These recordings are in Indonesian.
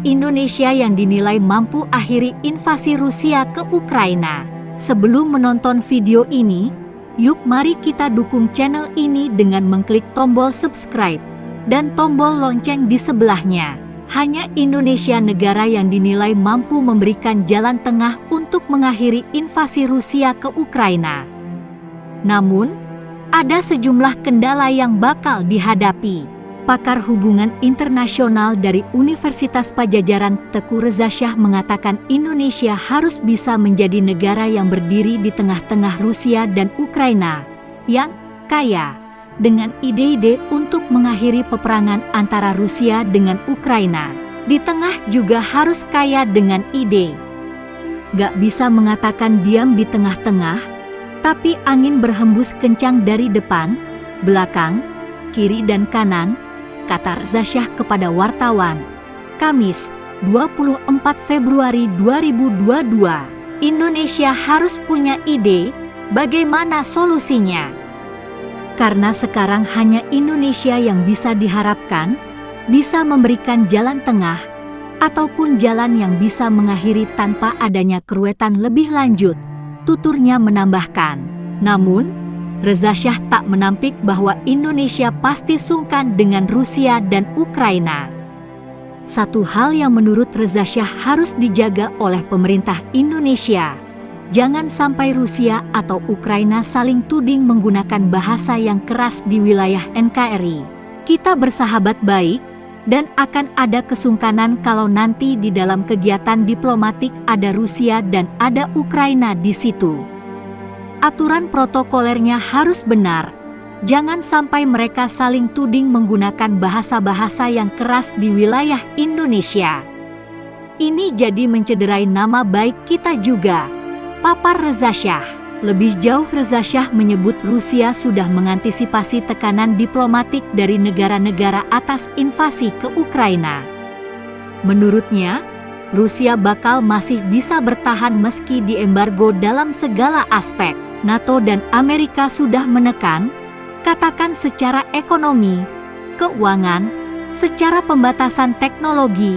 Indonesia yang dinilai mampu akhiri invasi Rusia ke Ukraina. Sebelum menonton video ini, yuk mari kita dukung channel ini dengan mengklik tombol subscribe dan tombol lonceng di sebelahnya. Hanya Indonesia negara yang dinilai mampu memberikan jalan tengah untuk mengakhiri invasi Rusia ke Ukraina. Namun, ada sejumlah kendala yang bakal dihadapi. Pakar hubungan internasional dari Universitas Padjadjaran Teuku Reza Shah mengatakan Indonesia harus bisa menjadi negara yang berdiri di tengah-tengah Rusia dan Ukraina, yang kaya dengan ide-ide untuk mengakhiri peperangan antara Rusia dengan Ukraina. Di tengah juga harus kaya dengan ide. Gak bisa mengatakan diam di tengah-tengah, tapi angin berhembus kencang dari depan, belakang, kiri dan kanan, kata Reza Shah kepada wartawan. Kamis, 24 Februari 2022. Indonesia harus punya ide bagaimana solusinya. Karena sekarang hanya Indonesia yang bisa diharapkan bisa memberikan jalan tengah ataupun jalan yang bisa mengakhiri tanpa adanya keruwetan lebih lanjut, tuturnya menambahkan. Namun, Reza Shah tak menampik bahwa Indonesia pasti sungkan dengan Rusia dan Ukraina. Satu hal yang menurut Reza Shah harus dijaga oleh pemerintah Indonesia, jangan sampai Rusia atau Ukraina saling tuding menggunakan bahasa yang keras di wilayah NKRI. Kita bersahabat baik, dan akan ada kesungkanan kalau nanti di dalam kegiatan diplomatik ada Rusia dan ada Ukraina di situ. Aturan protokolernya harus benar, jangan sampai mereka saling tuding menggunakan bahasa-bahasa yang keras di wilayah Indonesia. Ini jadi mencederai nama baik kita juga, papar Reza Shah. Lebih jauh Reza Shah menyebut Rusia sudah mengantisipasi tekanan diplomatik dari negara-negara atas invasi ke Ukraina. Menurutnya, Rusia bakal masih bisa bertahan meski diembargo dalam segala aspek. NATO dan Amerika sudah menekan, katakan secara ekonomi, keuangan, secara pembatasan teknologi,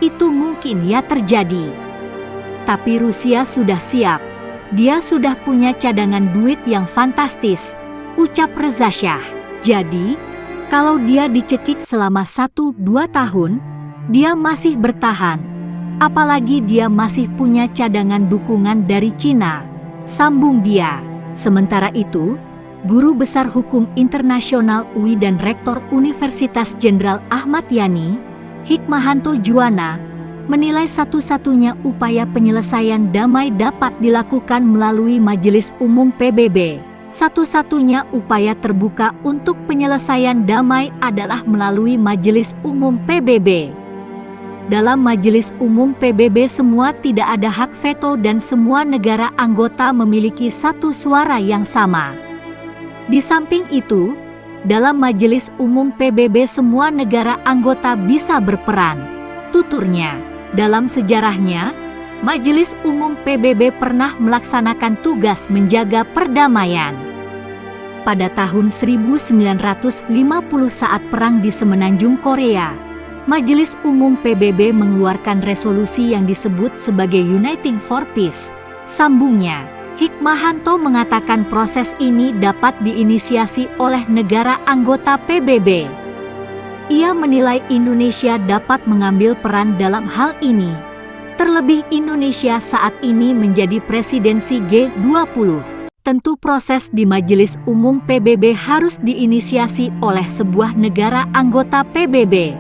itu mungkin ya terjadi. Tapi Rusia sudah siap, dia sudah punya cadangan duit yang fantastis, ucap Reza Shah. Jadi, kalau dia dicekik selama 1-2 tahun, dia masih bertahan. Apalagi dia masih punya cadangan dukungan dari Cina, sambung dia. Sementara itu, Guru Besar Hukum Internasional UI dan Rektor Universitas Jenderal Ahmad Yani, Hikmahanto Juwana, menilai satu-satunya upaya penyelesaian damai dapat dilakukan melalui Majelis Umum PBB. Satu-satunya upaya terbuka untuk penyelesaian damai adalah melalui Majelis Umum PBB. Dalam Majelis Umum PBB semua tidak ada hak veto dan semua negara anggota memiliki satu suara yang sama. Di samping itu, dalam Majelis Umum PBB semua negara anggota bisa berperan, tuturnya. Dalam sejarahnya, Majelis Umum PBB pernah melaksanakan tugas menjaga perdamaian. Pada tahun 1950 saat perang di Semenanjung Korea, Majelis Umum PBB mengeluarkan resolusi yang disebut sebagai Uniting for Peace. Sambungnya, Hikmahanto mengatakan proses ini dapat diinisiasi oleh negara anggota PBB. Ia menilai Indonesia dapat mengambil peran dalam hal ini. Terlebih Indonesia saat ini menjadi presidensi G20. Tentu proses di Majelis Umum PBB harus diinisiasi oleh sebuah negara anggota PBB.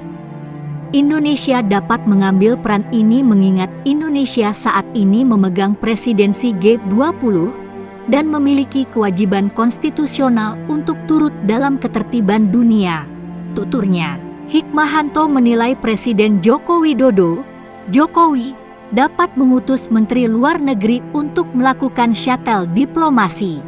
Indonesia dapat mengambil peran ini mengingat Indonesia saat ini memegang presidensi G20 dan memiliki kewajiban konstitusional untuk turut dalam ketertiban dunia, tuturnya. Hikmahanto menilai Presiden Joko Widodo, Jokowi, dapat mengutus Menteri Luar Negeri untuk melakukan shuttle diplomasi.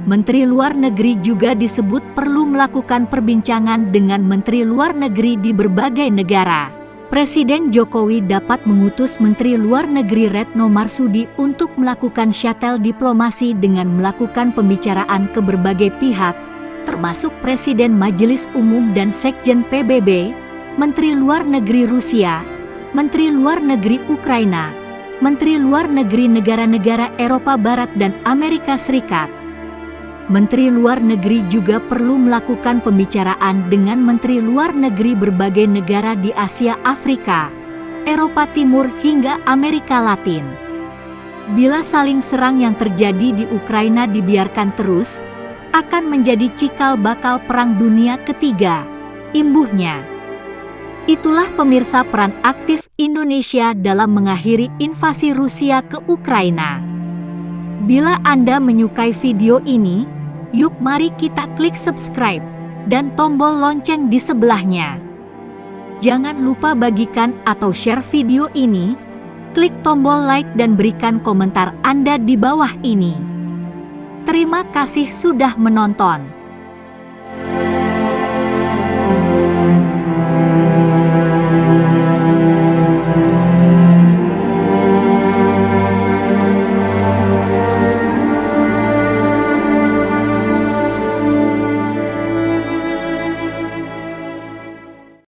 Menteri Luar Negeri juga disebut perlu melakukan perbincangan dengan Menteri Luar Negeri di berbagai negara. Presiden Jokowi dapat mengutus Menteri Luar Negeri Retno Marsudi untuk melakukan shuttle diplomasi dengan melakukan pembicaraan ke berbagai pihak, termasuk Presiden Majelis Umum dan Sekjen PBB, Menteri Luar Negeri Rusia, Menteri Luar Negeri Ukraina, Menteri Luar Negeri negara-negara Eropa Barat dan Amerika Serikat. Menteri Luar Negeri juga perlu melakukan pembicaraan dengan Menteri Luar Negeri berbagai negara di Asia, Afrika, Eropa Timur hingga Amerika Latin. Bila saling serang yang terjadi di Ukraina dibiarkan terus, akan menjadi cikal bakal Perang Dunia Ketiga, imbuhnya. Itulah pemirsa peran aktif Indonesia dalam mengakhiri invasi Rusia ke Ukraina. Bila Anda menyukai video ini, yuk mari kita klik subscribe dan tombol lonceng di sebelahnya. Jangan lupa bagikan atau share video ini, klik tombol like dan berikan komentar Anda di bawah ini. Terima kasih sudah menonton.